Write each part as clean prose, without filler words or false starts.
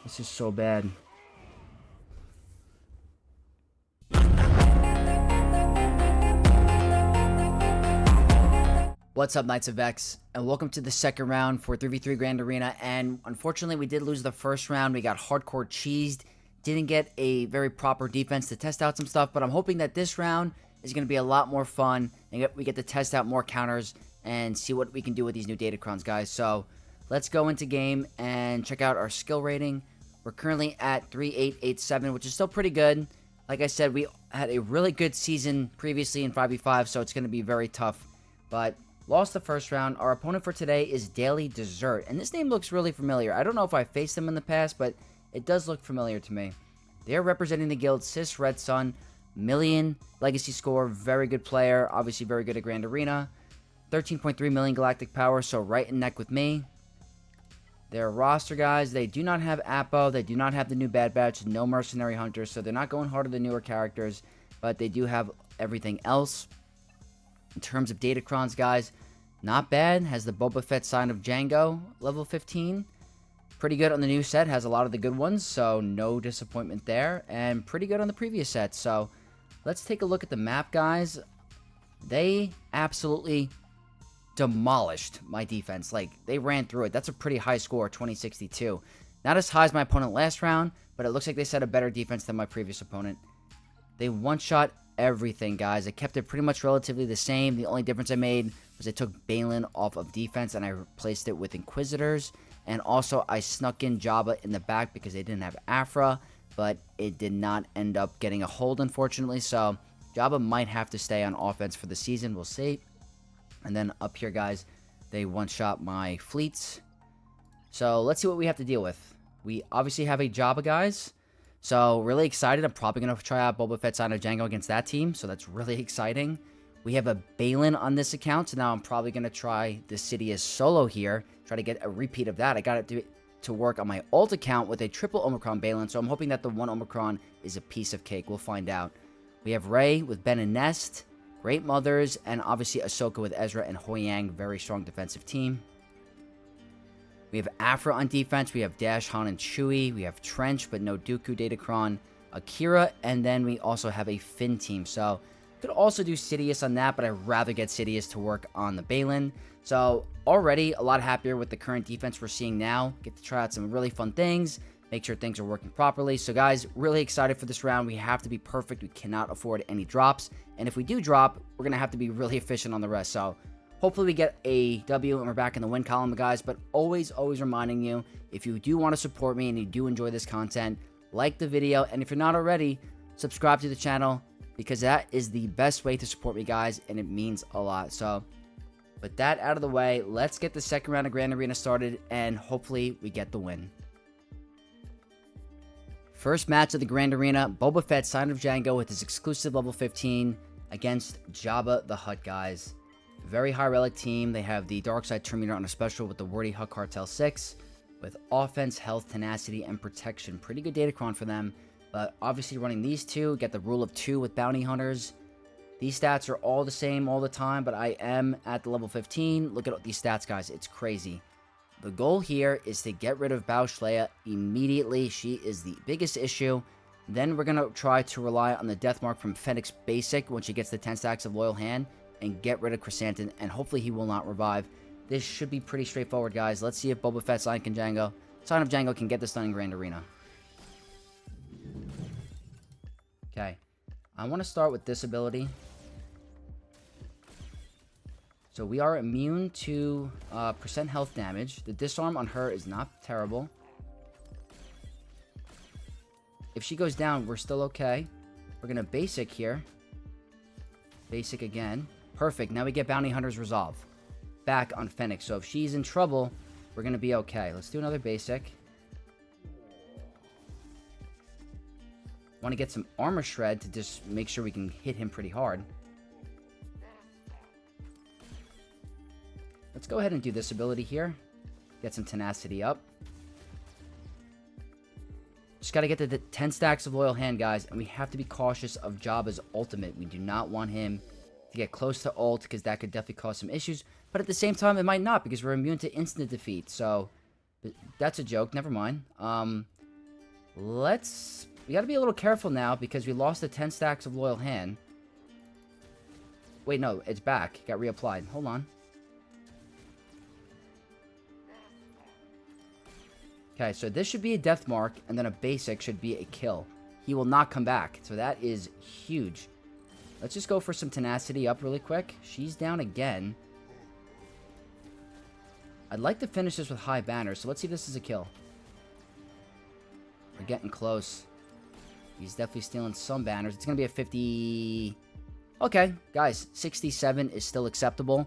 This is so bad. What's up, Knights of X, and welcome to the second round for 3v3 Grand Arena. And unfortunately, we did lose the first round. We got hardcore cheesed. Didn't get a very proper defense to test out some stuff, but I'm hoping that this round is going to be a lot more fun, and we get to test out more counters and see what we can do with these new Datacrons, guys. So let's go into game and check out our skill rating. We're currently at 3887, which is still pretty good. Like I said, we had a really good season previously in 5v5, so it's going to be very tough. But lost the first round. Our opponent for today is Daily Dessert, and this name looks really familiar. I don't know if I faced them in the past, but it does look familiar to me. They're representing the guild Cis Red Sun, million legacy score, very good player, obviously very good at Grand Arena, 13.3 million galactic power, so right in neck with me. Their roster, guys, they do not have Appo, they do not have the new Bad Batch, no Mercenary Hunters, so they're not going hard on the newer characters, but they do have everything else. In terms of Datacrons, guys, not bad. Has the Boba Fett Scion of Jango, level 15. Pretty good on the new set. Has a lot of the good ones, so no disappointment there. And pretty good on the previous set. So let's take a look at the map, guys. They absolutely demolished my defense. Like, they ran through it. That's a pretty high score, 2062. Not as high as my opponent last round, but it looks like they set a better defense than my previous opponent. They one-shot everything, guys. I kept it pretty much relatively the same. The only difference I made was I took Baylan off of defense and I replaced it with Inquisitors. And also I snuck in Jabba in the back because they didn't have Aphra, but it did not end up getting a hold, unfortunately. So Jabba might have to stay on offense for the season. We'll see. And then up here, guys, they one-shot my fleets. So let's see what we have to deal with. We obviously have a Jabba, guys. So, really excited. I'm probably going to try out Boba Fett Scion of Jango against that team. So, that's really exciting. We have a Baylan on this account. So, now I'm probably going to try the Sidious solo here. Try to get a repeat of that. I got it to work on my alt account with a triple Omicron Baylan. So, I'm hoping that the one Omicron is a piece of cake. We'll find out. We have Rey with Ben and Nest. Great mothers. And obviously Ahsoka with Ezra and Hoyang. Very strong defensive team. We have Aphra on defense. We have Dash, Han, and Chewie. We have Trench, but no Dooku, Datacron, Qira, and then we also have a Finn team. So, could also do Sidious on that, but I'd rather get Sidious to work on the Baylan. So, already a lot happier with the current defense we're seeing now. Get to try out some really fun things. Make sure things are working properly. So, guys, really excited for this round. We have to be perfect. We cannot afford any drops. And if we do drop, we're going to have to be really efficient on the rest. So, hopefully we get a W and we're back in the win column, guys. But always reminding you, if you do want to support me and you do enjoy this content, like the video. And if you're not already, subscribe to the channel because that is the best way to support me, guys. And it means a lot. So with that out of the way, let's get the second round of Grand Arena started and hopefully we get the win. First match of the Grand Arena, Boba Fett Scion of Jango with his exclusive level 15 against Jabba the Hutt, guys. Very high relic team. They have the Dark Side Terminator on a special with the Wordy Hutt Cartel 6 with offense, health, tenacity, and protection. Pretty good Datacron for them. But obviously running these two, get the rule of 2 with bounty hunters. These stats are all the same all the time, but I am at the level 15. Look at these stats, guys. It's crazy. The goal here is to get rid of Leia immediately. She is the biggest issue. Then we're going to try to rely on the Death Mark from Fennec's Basic when she gets the 10 stacks of Loyal Hand and get rid of Chrysanthemum, and hopefully he will not revive. This should be pretty straightforward, guys. Let's see if Boba Fett Scion of Jango can get this done in Grand Arena. Okay. I want to start with this ability. So we are immune to percent health damage. The disarm on her is not terrible. If she goes down, we're still okay. We're going to basic here. Basic again. Perfect. Now we get Bounty Hunter's Resolve back on Fennec. So if she's in trouble, we're going to be okay. Let's do another basic. Want to get some Armor Shred to just make sure we can hit him pretty hard. Let's go ahead and do this ability here. Get some tenacity up. Just got to get to the 10 stacks of Loyal Hand, guys. And we have to be cautious of Jabba's ultimate. We do not want him to get close to ult because that could definitely cause some issues. But at the same time, it might not because we're immune to instant defeat. So that's a joke. Never mind. We got to be a little careful now because we lost the 10 stacks of Loyal Hand. Wait, no, it's back. Got reapplied. Hold on. Okay, so this should be a death mark, and then a basic should be a kill. He will not come back, so that is huge. Let's just go for some tenacity up really quick. She's down again. I'd like to finish this with high banner, so let's see if this is a kill. We're getting close. He's definitely stealing some banners. It's going to be a 50... Okay, guys, 67 is still acceptable.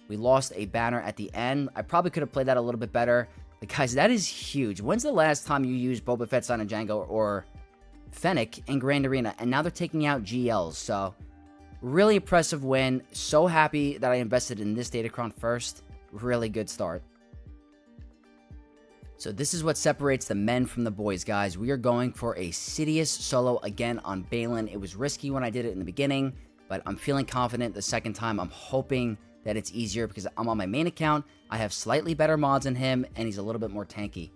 We lost a banner at the end. I probably could have played that a little bit better. But guys, that is huge. When's the last time you used Boba Fett, Scion of Jango, or Fennec in Grand Arena? And now they're taking out GLs, so... Really impressive win. So happy that I invested in this Datacron first. Really good start. So this is what separates the men from the boys, guys. We are going for a Sidious solo again on Baylan. It was risky when I did it in the beginning, but I'm feeling confident the second time. I'm hoping that it's easier because I'm on my main account. I have slightly better mods than him, and he's a little bit more tanky.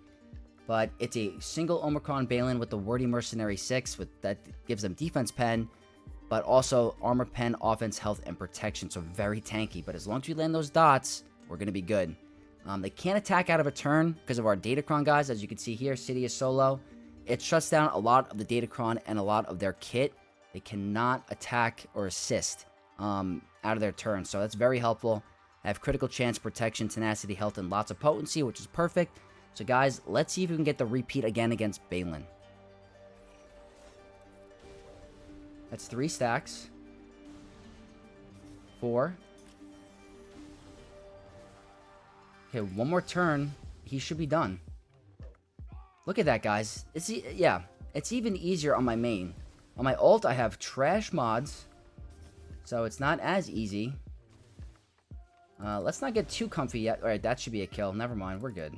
But it's a single Omicron Baylan with the Wordy Mercenary 6 that gives them defense pen, but also armor pen, offense, health, and protection. So very tanky. But as long as we land those dots, we're going to be good. They can't attack out of a turn because of our Datacron, guys. As you can see here, Sidious solo. It shuts down a lot of the Datacron and a lot of their kit. They cannot attack or assist out of their turn. So that's very helpful. I have critical chance, protection, tenacity, health, and lots of potency, which is perfect. So guys, let's see if we can get the repeat again against Baylan. That's 3 stacks. 4. Okay, one more turn. He should be done. Look at that, guys. It's even easier on my main. On my ult, I have trash mods, so it's not as easy. Let's not get too comfy yet. All right, that should be a kill. Never mind, we're good.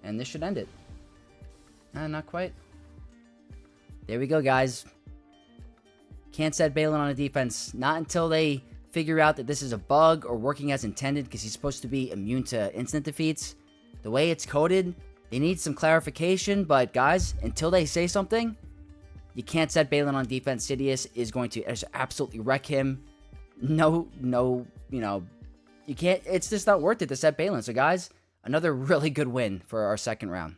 And this should end it. Not quite. There we go, guys. Can't set Baylan on a defense. Not until they figure out that this is a bug or working as intended, because he's supposed to be immune to instant defeats. The way it's coded, they need some clarification. But, guys, until they say something, you can't set Baylan on defense. Sidious is going to absolutely wreck him. No, you know, you can't. It's just not worth it to set Baylan. So, guys, another really good win for our second round.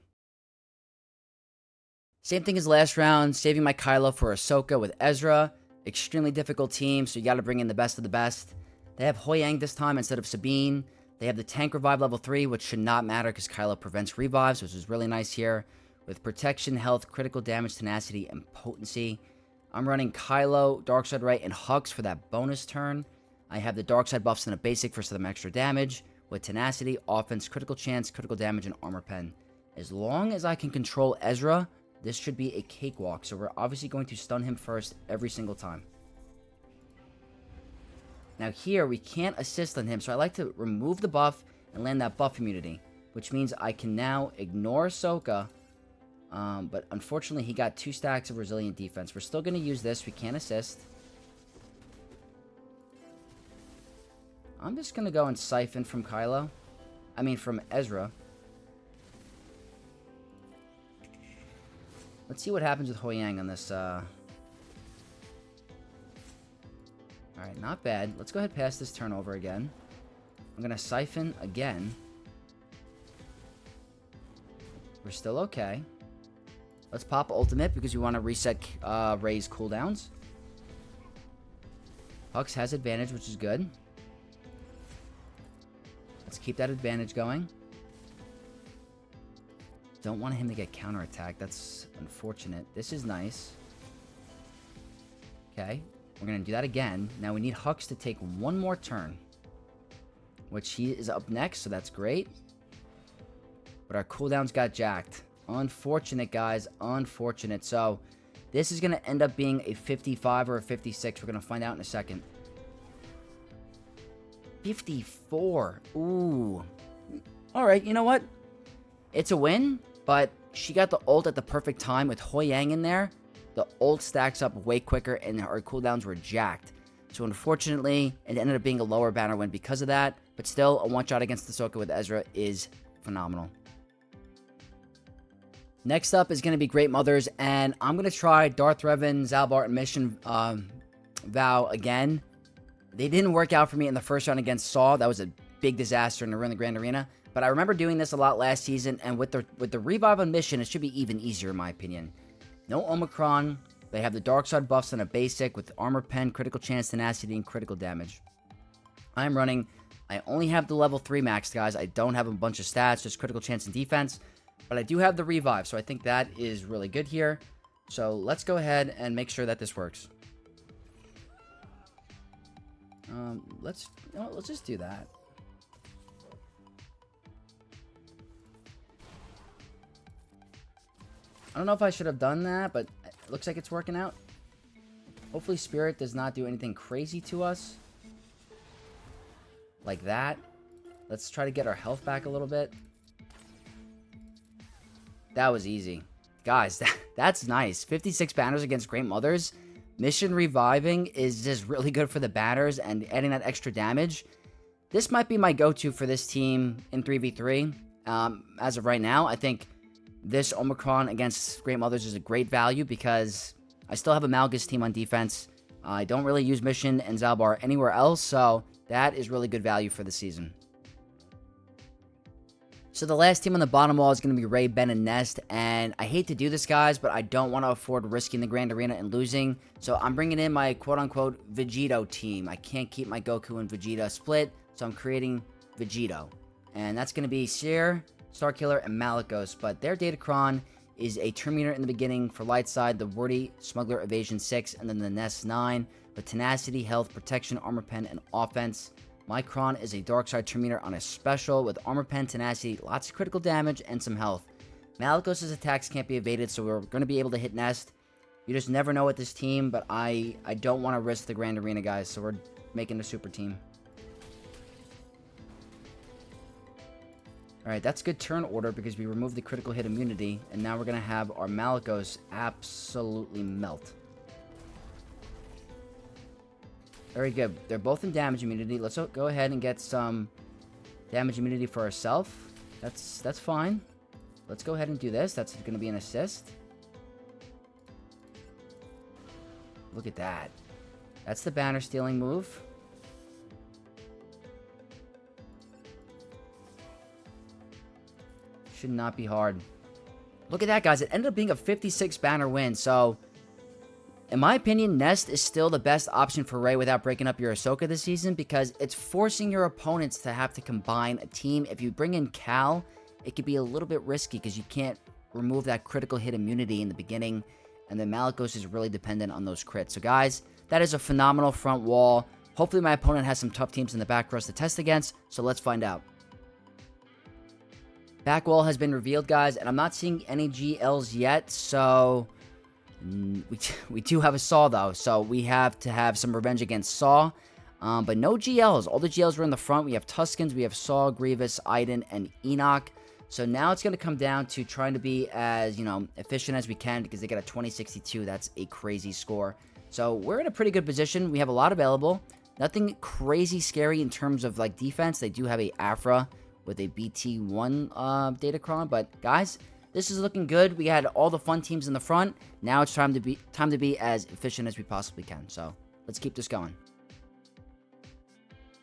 Same thing as last round, saving my Kylo for Ahsoka with Ezra. Extremely difficult team, so you got to bring in the best of the best. They have Huyang this time instead of Sabine. They have the tank revive level 3, which should not matter because Kylo prevents revives, which is really nice here. With protection, health, critical damage, tenacity, and potency. I'm running Kylo, Darkside Right, and Hux for that bonus turn. I have the Darkside buffs and a basic for some extra damage. With tenacity, offense, critical chance, critical damage, and armor pen. As long as I can control Ezra, this should be a cakewalk. So we're obviously going to stun him first every single time. Now here, we can't assist on him, so I like to remove the buff and land that buff immunity, which means I can now ignore Ahsoka. But unfortunately, he got 2 stacks of resilient defense. We're still going to use this. We can't assist. I'm just going to go and siphon from Kylo. I mean, from Ezra. Let's see what happens with Huyang on this. Alright, not bad. Let's go ahead and pass this turnover again. I'm going to siphon again. We're still okay. Let's pop ultimate because we want to reset Rey's cooldowns. Hux has advantage, which is good. Let's keep that advantage going. Don't want him to get counterattacked. That's unfortunate. This is nice. Okay. We're going to do that again. Now we need Hux to take one more turn. Which he is up next, so that's great. But our cooldowns got jacked. Unfortunate, guys. Unfortunate. So, this is going to end up being a 55 or a 56. We're going to find out in a second. 54. Ooh. Alright, you know what? It's a win, but she got the ult at the perfect time with Huyang in there. The ult stacks up way quicker, and our cooldowns were jacked. So unfortunately, it ended up being a lower banner win because of that. But still, a one-shot against Ahsoka with Ezra is phenomenal. Next up is going to be Great Mothers, and I'm going to try Darth, Revan, Zalbar, and Mission Vow again. They didn't work out for me in the first round against Saw. That was a big disaster in the Ruin the Grand Arena. But I remember doing this a lot last season, and with the revive on Mission, it should be even easier in my opinion. No Omicron. They have the dark side buffs on a basic with armor pen, critical chance, tenacity, and critical damage. I'm running. I only have the level 3 max, guys. I don't have a bunch of stats, just critical chance and defense. But I do have the revive, so I think that is really good here. So let's go ahead and make sure that this works. Let's just do that. I don't know if I should have done that, but it looks like it's working out. Hopefully Spirit does not do anything crazy to us. Like that. Let's try to get our health back a little bit. That was easy. Guys, that's nice. 56 banners against Great Mothers. Mission reviving is just really good for the banners and adding that extra damage. This might be my go-to for this team in 3v3. As of right now, I think this Omicron against Great Mothers is a great value because I still have a Malgus team on defense. I don't really use Mission and Zalbar anywhere else, so that is really good value for the season. So the last team on the bottom wall is going to be Rey, Ben, and Nest, and I hate to do this, guys, but I don't want to afford risking the Grand Arena and losing, so I'm bringing in my quote-unquote Vegito team. I can't keep my Goku and Vegeta split, so I'm creating Vegito, and that's going to be Seer, Starkiller, and Malicos, but their Datacron is a Terminator in the beginning for light side, the Wordy, Smuggler, Evasion 6, and then the Nest 9, with Tenacity, Health, Protection, Armor Pen, and Offense. My Kron is a Dark Side Terminator on a special with Armor Pen, Tenacity, lots of critical damage, and some health. Malicos' attacks can't be evaded, so we're going to be able to hit Nest. You just never know with this team, but I don't want to risk the Grand Arena, guys, so we're making a super team. Alright, that's good turn order because we removed the critical hit immunity, and now we're going to have our Malicos absolutely melt. Very good. They're both in damage immunity. Let's go ahead and get some damage immunity for ourselves. That's fine. Let's go ahead and do this. That's going to be an assist. Look at that. That's the banner stealing move. Should not be hard. Look at that, guys. It ended up being a 56 banner win, so in my opinion, Nest is still the best option for Rey without breaking up your Ahsoka this season because it's forcing your opponents to have to combine a team. If you bring in Cal, it could be a little bit risky because you can't remove that critical hit immunity in the beginning, and then Malicos is really dependent on those crits. So guys, that is a phenomenal front wall. Hopefully my opponent has some tough teams in the back for us to test against, so let's find out. Backwall has been revealed, guys, and I'm not seeing any GLs yet, so we do have a Saw, though, so we have to have some revenge against Saw, but no GLs. All the GLs were in the front. We have Tuskens, we have Saw, Grievous, Iden, and Enoch. So now it's going to come down to trying to be as, efficient as we can because they got a 2062. That's a crazy score. So we're in a pretty good position. We have a lot available. Nothing crazy scary in terms of, defense. They do have a Aphra with a BT1 Datacron, but guys, this is looking good. We had all the fun teams in the front. Now it's time to be as efficient as we possibly can. So let's keep this going.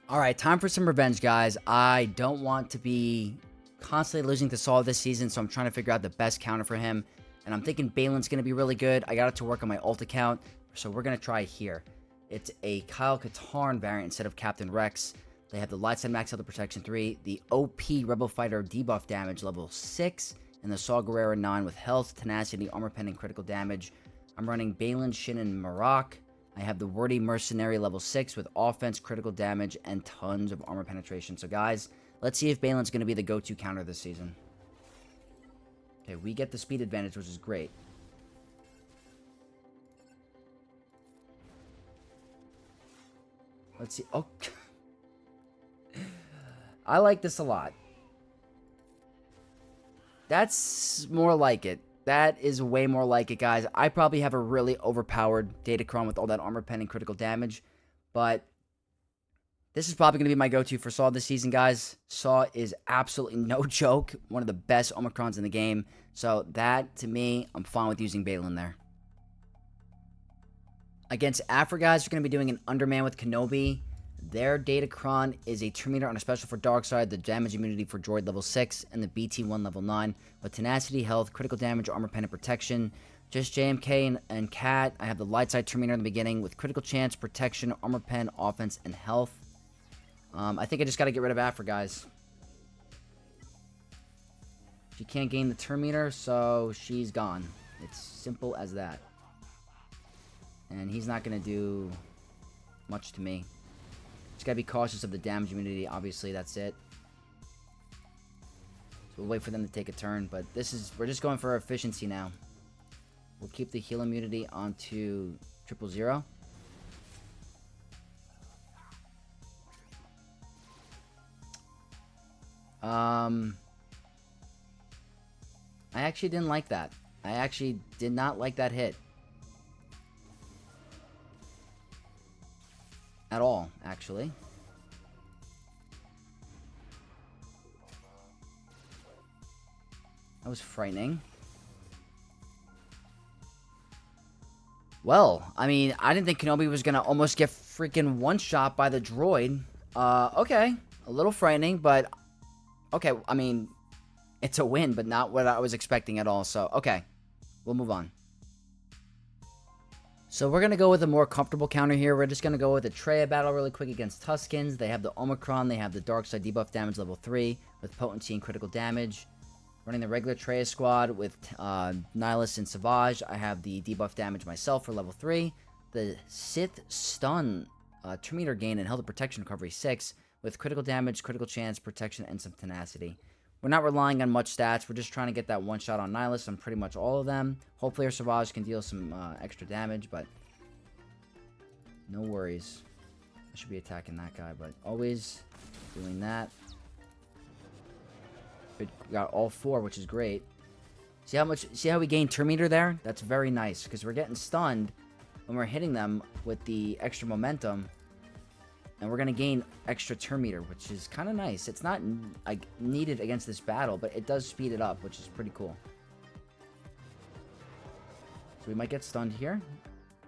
All right, time for some revenge, guys. I don't want to be constantly losing to Saul this season, so I'm trying to figure out the best counter for him. And I'm thinking Baylan's going to be really good. I got it to work on my ult account, so we're going to try here. It's a Kyle Katarn variant instead of Captain Rex. They have the light side max health protection 3, the OP Rebel Fighter debuff damage level 6, and the Saw Gerrera 9 with health, tenacity, armor pen, and critical damage. I'm running Baylan, Shin, and Marok. I have the Wordy Mercenary level 6 with offense, critical damage, and tons of armor penetration. So guys, let's see if Baylan's going to be the go-to counter this season. Okay, we get the speed advantage, which is great. Let's see. Oh, I like this a lot. That's more like it. That is way more like it, guys. I probably have a really overpowered Datacron with all that armor pen and critical damage. But this is probably going to be my go-to for Saw this season, guys. Saw is absolutely no joke. One of the best Omicrons in the game. So that, to me, I'm fine with using Baylan there. Against Aphra, guys, you're going to be doing an Underman with Kenobi. Their Datacron is a Terminator on a special for Darkseid, the damage immunity for Droid level 6, and the BT-1 level 9, with Tenacity, Health, Critical Damage, Armor Pen, and Protection. Just JMK and Cat. I have the Lightside Terminator in the beginning with Critical Chance, Protection, Armor Pen, Offense, and Health. I think I just got to get rid of Aphra, guys. She can't gain the Terminator, so she's gone. It's simple as that. And he's not going to do much to me. Just got to be cautious of the damage immunity. Obviously, that's it. So we'll wait for them to take a turn. But we're just going for efficiency now. We'll keep the heal immunity onto 000. I actually didn't like that. I actually did not like that hit. At all, actually. That was frightening. Well, I mean, I didn't think Kenobi was going to almost get freaking one-shot by the droid. Okay. A little frightening, but... Okay, I mean, it's a win, but not what I was expecting at all. So, okay. We'll move on. So we're going to go with a more comfortable counter here. We're just going to go with a Traya battle really quick against Tuskens. They have the Omicron. They have the Darkseid debuff damage level 3 with potency and critical damage. Running the regular Traya squad with Nihilus and Savage. I have the debuff damage myself for level 3. The Sith stun Terminator gain and health protection recovery 6 with critical damage, critical chance, protection, and some tenacity. We're not relying on much stats. We're just trying to get that one shot on Nihilus on pretty much all of them. Hopefully our Savage can deal some extra damage, but no worries. I should be attacking that guy, but always doing that. We got all 4, which is great. See how we gain Terminator there? That's very nice, because we're getting stunned when we're hitting them with the extra momentum. And we're going to gain extra Terminator, which is kind of nice. It's not like needed against this battle, but it does speed it up, which is pretty cool. So we might get stunned here.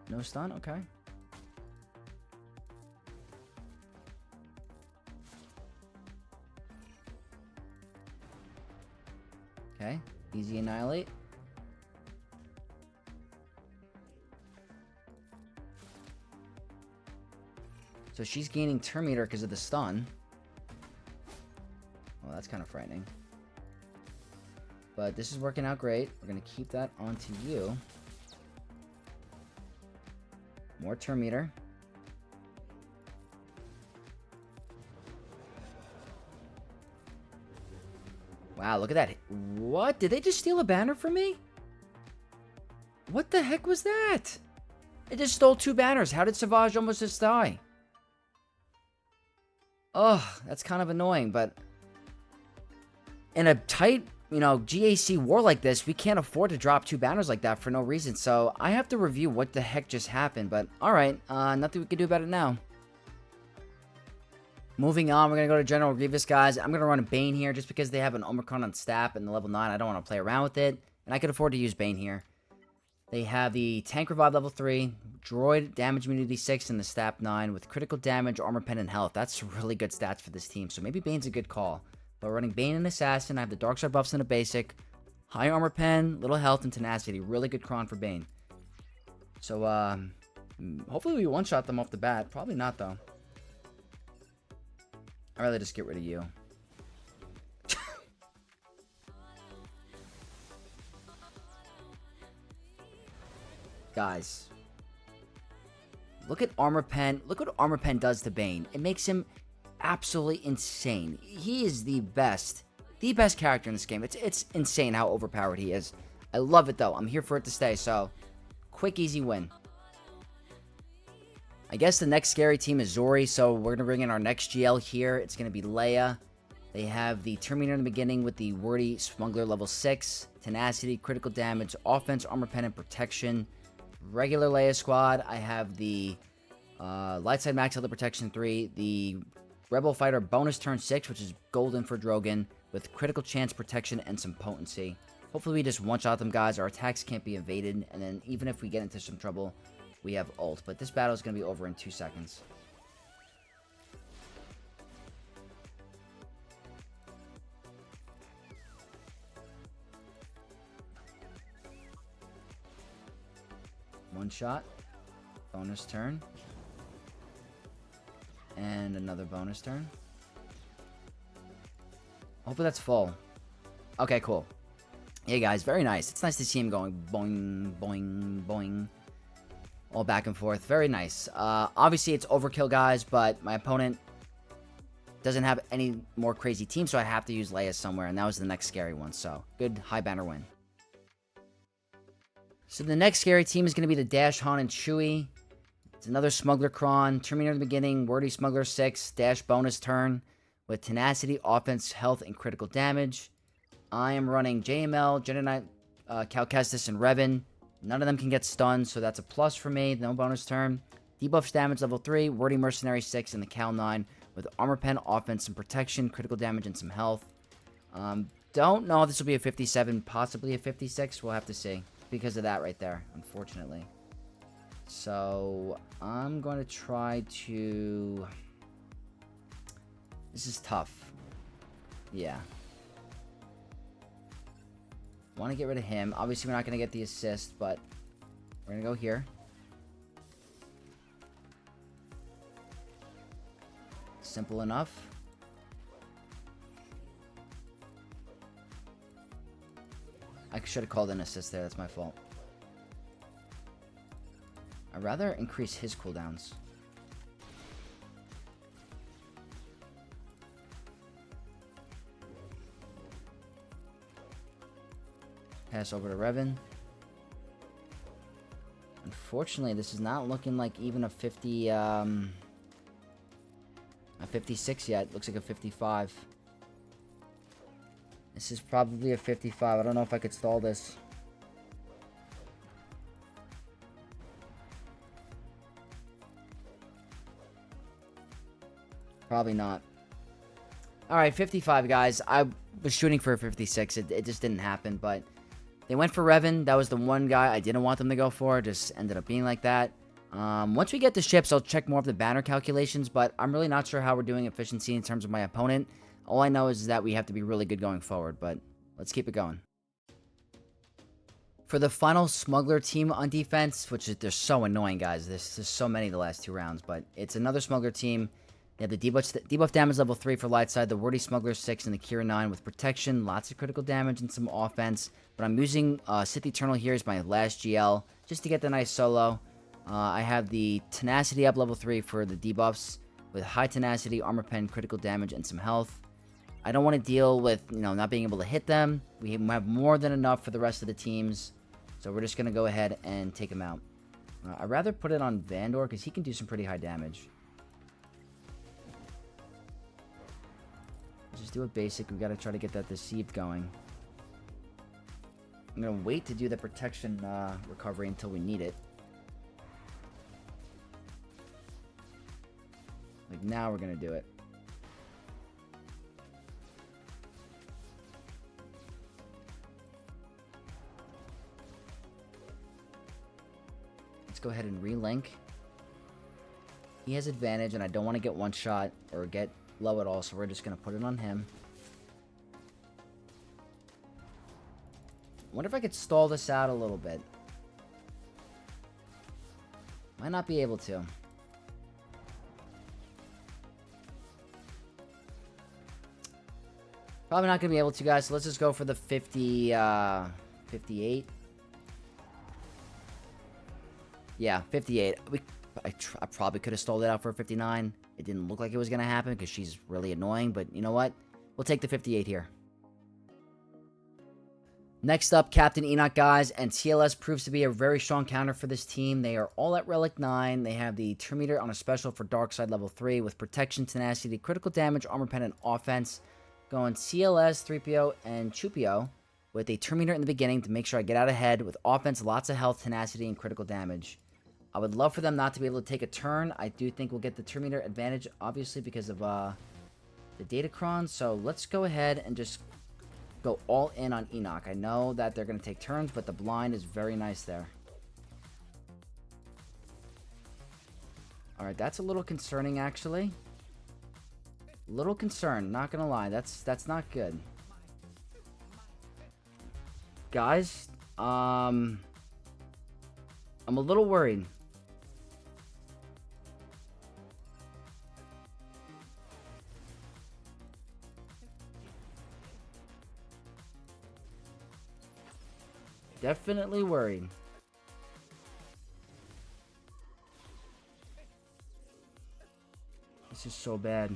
No stun? Okay. Okay. Easy annihilate. So she's gaining Terminator because of the stun. Well, that's kind of frightening. But this is working out great. We're going to keep that onto you. More Terminator. Wow, look at that. What? Did they just steal a banner from me? What the heck was that? It just stole 2 banners. How did Savage almost just die? Oh, that's kind of annoying, but in a tight, GAC war like this, we can't afford to drop 2 banners like that for no reason. So I have to review what the heck just happened, but alright, nothing we can do about it now. Moving on, we're going to go to General Grievous, guys. I'm going to run a Bane here just because they have an Omicron on Stap in the level 9. I don't want to play around with it, and I can afford to use Bane here. They have the Tank Revive level 3, Droid Damage Immunity 6, and the Stap 9 with critical damage, armor pen, and health. That's really good stats for this team, so maybe Bane's a good call. But running Bane and Assassin, I have the Darkseid buffs in a basic, high armor pen, little health, and tenacity. Really good cron for Bane. So, hopefully we one-shot them off the bat. Probably not, though. I'd rather just get rid of you. Guys, look at Armor Pen. Look what Armor Pen does to Bane. It makes him absolutely insane. He is the best character in this game. It's insane how overpowered he is. I love it, though. I'm here for it to stay, so quick, easy win. I guess the next scary team is Zori, so we're going to bring in our next GL here. It's going to be Leia. They have the Terminator in the beginning with the Wordy Smuggler level 6, Tenacity, Critical Damage, Offense, Armor Pen, and Protection. Regular Leia squad, I have the Light side max health protection 3. The Rebel Fighter bonus turn 6, which is golden for Drogon, with critical chance protection and some potency. Hopefully we just one-shot them, guys. Our attacks can't be evaded, and then even if we get into some trouble, we have ult. But this battle is going to be over in 2 seconds. One shot. Bonus turn. And another bonus turn. Hopefully that's full. Okay, cool. Hey guys, very nice. It's nice to see him going boing, boing, boing. All back and forth. Very nice. Obviously it's overkill, guys, but my opponent doesn't have any more crazy team, so I have to use Leia somewhere, and that was the next scary one. So, good high banner win. So the next scary team is going to be the Dash Han and Chewie. It's another Smuggler Kron, Terminator in the beginning, Wordy Smuggler 6, Dash bonus turn with Tenacity, Offense, Health, and Critical Damage. I am running JML, Jedi Knight, Cal Kestis, and Revan. None of them can get stunned, so that's a plus for me. No bonus turn. Debuffs damage level 3, Wordy Mercenary 6, and the Cal 9 with Armor Pen, Offense, and Protection, Critical Damage, and some Health. Don't know if this will be a 57, possibly a 56. We'll have to see because of that right there, unfortunately. So, I'm going to try to... This is tough. Yeah. Want to get rid of him. Obviously, we're not going to get the assist, but we're going to go here. Simple enough. I should have called an assist there. That's my fault. I'd rather increase his cooldowns. Pass over to Revan. Unfortunately, this is not looking like even a 56 yet. Looks like a 55. This is probably a 55. I don't know if I could stall this. Probably not. Alright, 55, guys. I was shooting for a 56. It just didn't happen, but they went for Revan. That was the one guy I didn't want them to go for. Just ended up being like that. Once we get the ships, I'll check more of the banner calculations, but I'm really not sure how we're doing efficiency in terms of my opponent. All I know is that we have to be really good going forward, but let's keep it going. For the final Smuggler team on defense, which is, they're so annoying, guys. There's so many the last 2 rounds, but it's another Smuggler team. They have the debuff damage level 3 for light side, the Wordy Smuggler 6, and the Qira 9 with protection, lots of critical damage, and some offense. But I'm using Sith Eternal here as my last GL, just to get the nice solo. I have the Tenacity up level 3 for the debuffs, with high Tenacity, Armor Pen, critical damage, and some health. I don't want to deal with, not being able to hit them. We have more than enough for the rest of the teams. So we're just going to go ahead and take him out. I'd rather put it on Vandor, because he can do some pretty high damage. Just do it basic. We got to try to get that Deceived going. I'm going to wait to do the protection recovery until we need it. Like now we're going to do it. Let's go ahead and relink. He has advantage and I don't want to get one shot or get low at all, so we're just going to put it on him. Wonder if I could stall this out a little bit. Might not be able to. Probably not going to be able to, guys, so let's just go for the 58. Yeah, 58. I probably could have stalled it out for a 59. It didn't look like it was going to happen because she's really annoying, but you know what? We'll take the 58 here. Next up, Captain Enoch, guys, and TLS proves to be a very strong counter for this team. They are all at Relic 9. They have the Terminator on a special for Dark Side level 3 with Protection, Tenacity, Critical Damage, Armor Pen, and Offense. Going CLS, 3PO, and Chupio with a Terminator in the beginning to make sure I get out ahead with Offense, lots of health, Tenacity, and Critical Damage. I would love for them not to be able to take a turn. I do think we'll get the turn meter advantage, obviously, because of the Datacron. So let's go ahead and just go all in on Enoch. I know that they're going to take turns, but the blind is very nice there. Alright, that's a little concerning, actually. Little concerned, not going to lie. That's not good. Guys, I'm a little worried. Definitely worried. This is so bad.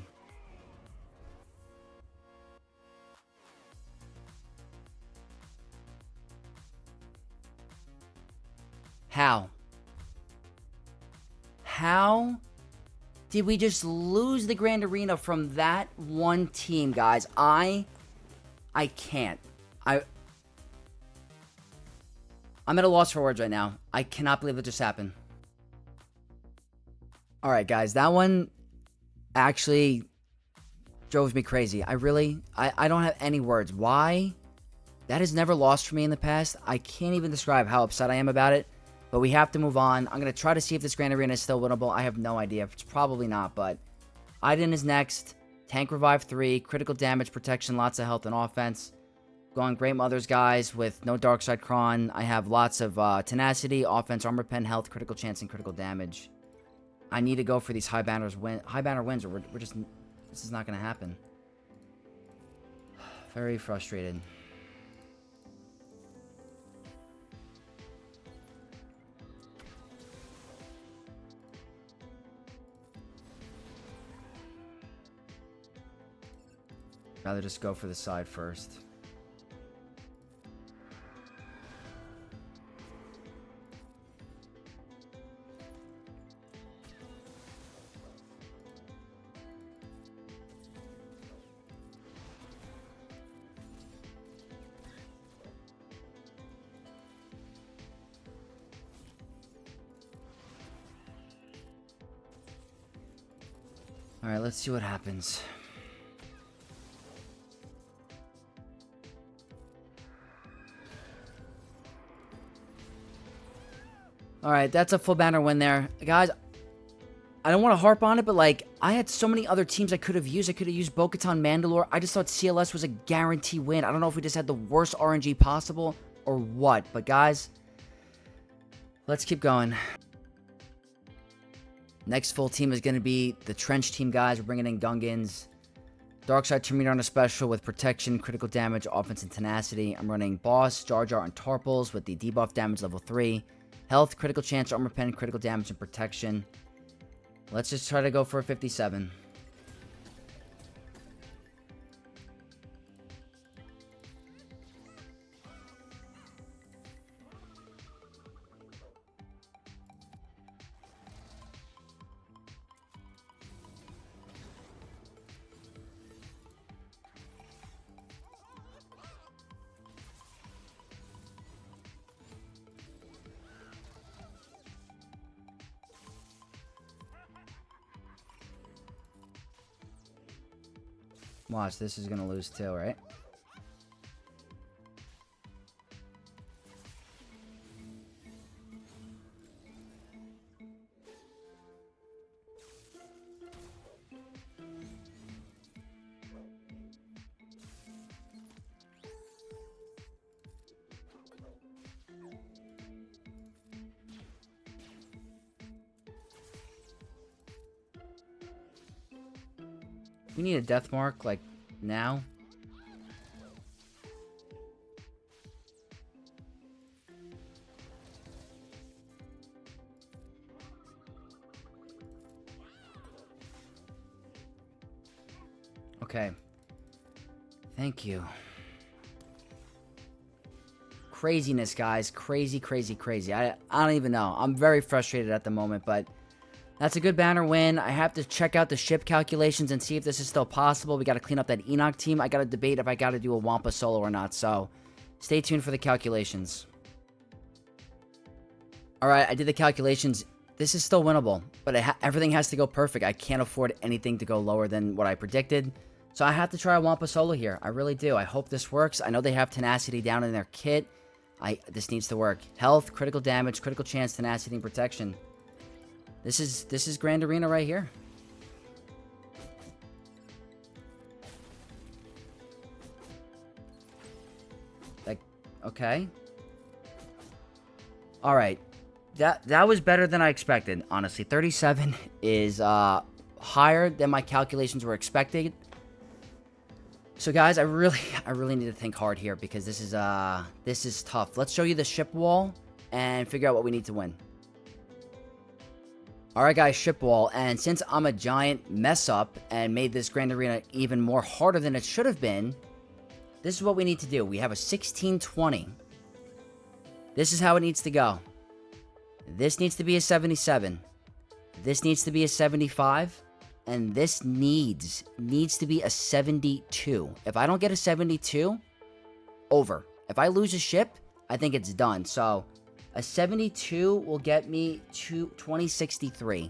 How? How did we just lose the Grand Arena from that one team, guys? I can't. I'm at a loss for words right now. I cannot believe it just happened. Alright, guys. That one actually drove me crazy. I don't have any words. Why? That has never lost for me in the past. I can't even describe how upset I am about it. But we have to move on. I'm going to try to see if this Grand Arena is still winnable. I have no idea. It's probably not, but Iden is next. Tank Revive 3. Critical damage, protection, lots of health and offense. Going Great Mothers, guys, with no Dark Side Cron. I have lots of tenacity, offense, armor pen, health, critical chance, and critical damage. I need to go for these high banner wins, or we're just... This is not going to happen. Very frustrated. Rather just go for the side first. Alright, let's see what happens. Alright, that's a full banner win there. Guys, I don't want to harp on it, but like, I had so many other teams I could have used. I could have used Bo-Katan, Mandalore. I just thought CLS was a guarantee win. I don't know if we just had the worst RNG possible or what. But guys, let's keep going. Next full team is going to be the Trench team, guys. We're bringing in Gungans. Darkside Terminator on a special with protection, critical damage, offense, and tenacity. I'm running Boss, Jar Jar, and Tarpals with the debuff damage level 3. Health, critical chance, armor pen, critical damage, and protection. Let's just try to go for a 57. Watch, this is gonna lose too, right? We need a death mark, like, now. Okay. Thank you. Craziness, guys. Crazy, crazy, crazy. I don't even know. I'm very frustrated at the moment, but... That's a good banner win. I have to check out the ship calculations and see if this is still possible. We got to clean up that Enoch team. I got to debate if I got to do a Wampa solo or not. So, stay tuned for the calculations. Alright, I did the calculations. This is still winnable, but everything has to go perfect. I can't afford anything to go lower than what I predicted. So I have to try a Wampa solo here. I really do. I hope this works. I know they have tenacity down in their kit. This needs to work. Health, critical damage, critical chance, tenacity, and protection. This is Grand Arena right here. Like, okay. All right. That was better than I expected, honestly. 37 is higher than my calculations were expecting. So guys, I really need to think hard here because this is tough. Let's show you the ship wall and figure out what we need to win. Alright guys, ship wall, and since I'm a giant mess up and made this Grand Arena even more harder than it should have been, this is what we need to do. We have a 1620. This is how it needs to go. This needs to be a 77. This needs to be a 75. And this needs to be a 72. If I don't get a 72, over. If I lose a ship, I think it's done. So, a 72 will get me to 2063.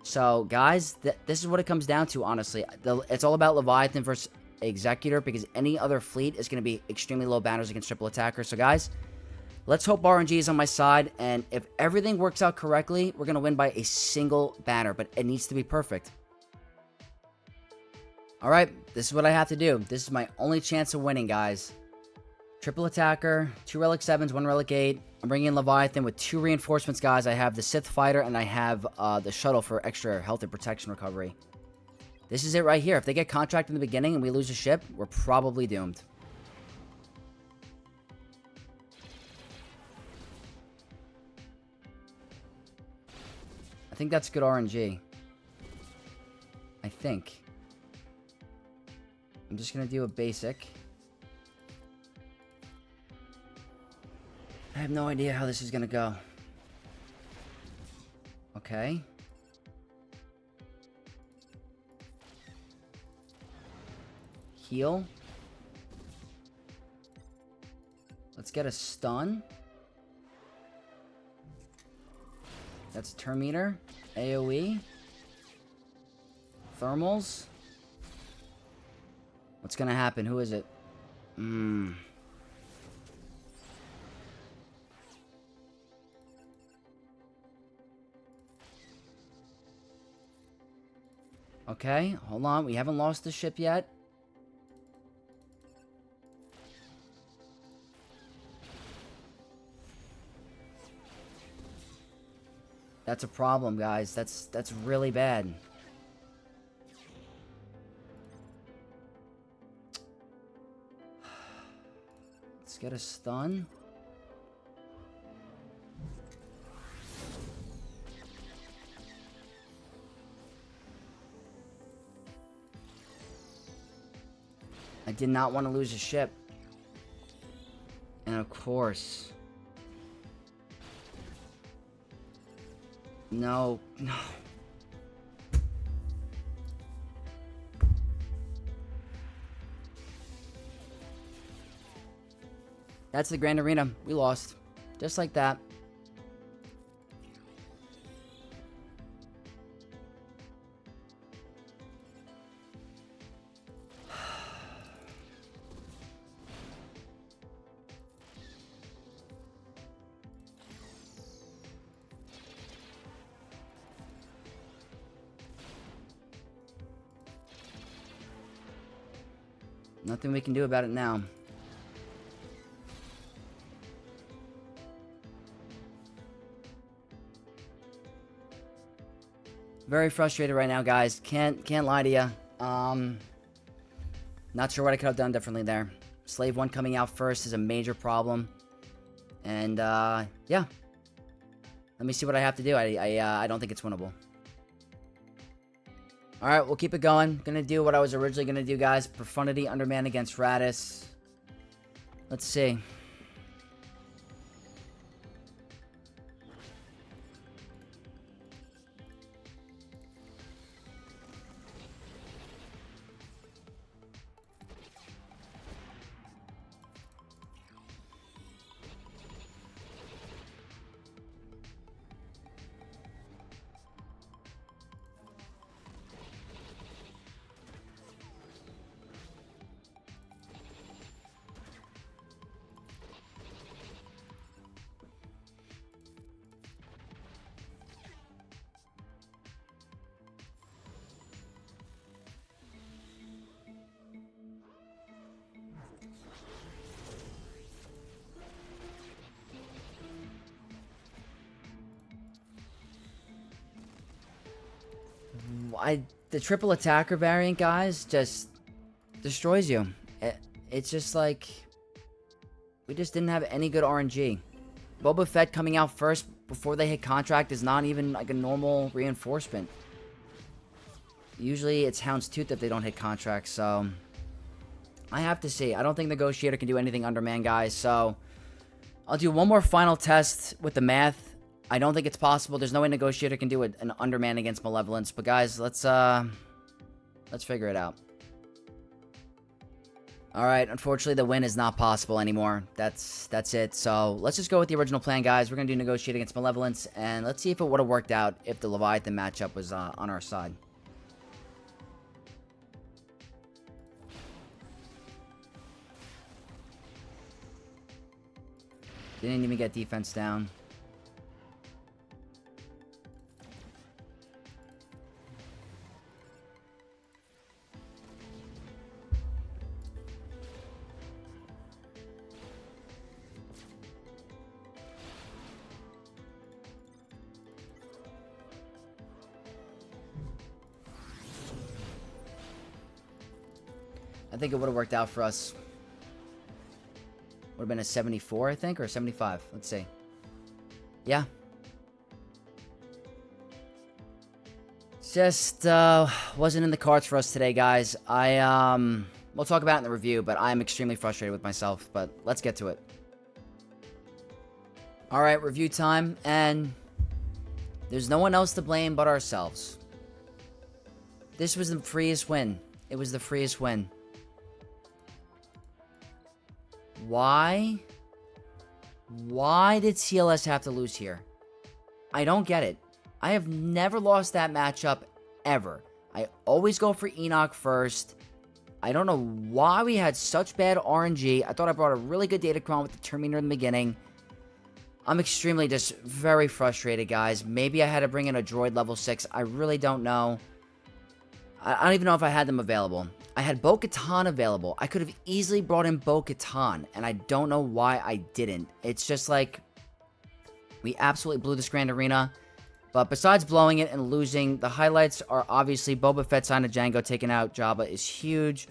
So, guys, this is what it comes down to, honestly. It's all about Leviathan versus Executor, because any other fleet is going to be extremely low banners against triple attackers. So, guys, let's hope RNG is on my side, and if everything works out correctly, we're going to win by a single banner, but it needs to be perfect. Alright, this is what I have to do. This is my only chance of winning, guys. Triple attacker, 2 relic 7s, 1 relic 8. I'm bringing in Leviathan with 2 reinforcements, guys. I have the Sith fighter, and I have the shuttle for extra health and protection recovery. This is it right here. If they get contract in the beginning and we lose a ship, we're probably doomed. I think that's good RNG. I think. I'm just going to do a basic. I have no idea how this is going to go. Okay. Heal. Let's get a stun. That's a turn meter. AoE. Thermals. What's gonna happen? Who is it? Okay, hold on. We haven't lost the ship yet. That's a problem, guys. That's really bad. Let's get a stun. I did not want to lose a ship. And of course. No, no. That's the Grand Arena. We lost. Just like that. Nothing we can do about it now. Very frustrated right now, guys. Can't lie to you. Not sure what I could have done differently there. Slave 1 coming out first is a major problem. And, yeah. Let me see what I have to do. I don't think it's winnable. Alright, we'll keep it going. Gonna do what I was originally gonna do, guys. Profundity Underman against Raddus. Let's see. the triple attacker variant, guys, just destroys you. It's just like, we just didn't have any good RNG. Boba Fett coming out first before they hit contract is not even like a normal reinforcement. Usually it's Houndstooth if they don't hit contract, so I have to see. I don't think Negotiator can do anything underman, guys, so I'll do one more final test with the math. I don't think it's possible. There's no way Negotiator can do an underman against Malevolence, but guys, let's figure it out. Alright, unfortunately the win is not possible anymore. That's it. So, let's just go with the original plan, guys. We're going to do Negotiate against Malevolence, and let's see if it would have worked out if the Leviathan matchup was on our side. Didn't even get defense down. I think it would have worked out for us. Would have been a 74, I think, or a 75. Let's see. Yeah. Just wasn't in the cards for us today, guys. We'll talk about it in the review, but I'm extremely frustrated with myself. But let's get to it. All right, review time, and there's no one else to blame but ourselves. This was the freest win. It was the freest win. Why did CLS have to lose here? I don't get it. I have never lost that matchup, ever. I always go for Enoch first. I don't know why we had such bad RNG. I thought I brought a really good datacron with the Terminator in the beginning. I'm extremely just very frustrated, guys. Maybe I had to bring in a droid level 6. I really don't know. I don't even know if I had them available. I had Bo-Katan available. I could have easily brought in Bo-Katan, and I don't know why I didn't. It's just like, we absolutely blew this Grand Arena. But besides blowing it and losing, the highlights are obviously Boba Fett, Scion of Jango taking out Jabba is huge.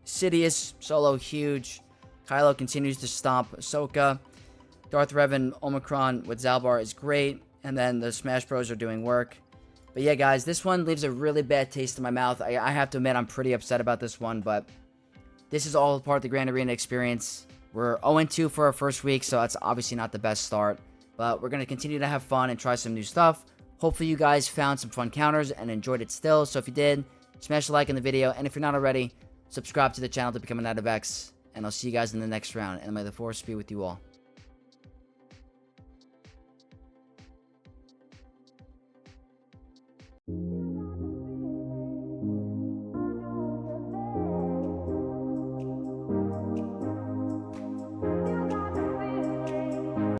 Sidious, solo, huge. Kylo continues to stomp Ahsoka. Darth Revan, Omicron with Zalbar is great. And then the Smash Bros are doing work. But yeah, guys, this one leaves a really bad taste in my mouth. I have to admit, I'm pretty upset about this one, but this is all part of the Grand Arena experience. We're 0-2 for our first week, so that's obviously not the best start. But we're going to continue to have fun and try some new stuff. Hopefully you guys found some fun counters and enjoyed it still. So if you did, smash a like in the video. And if you're not already, subscribe to the channel to become an Out of X. And I'll see you guys in the next round. And may the Force be with you all.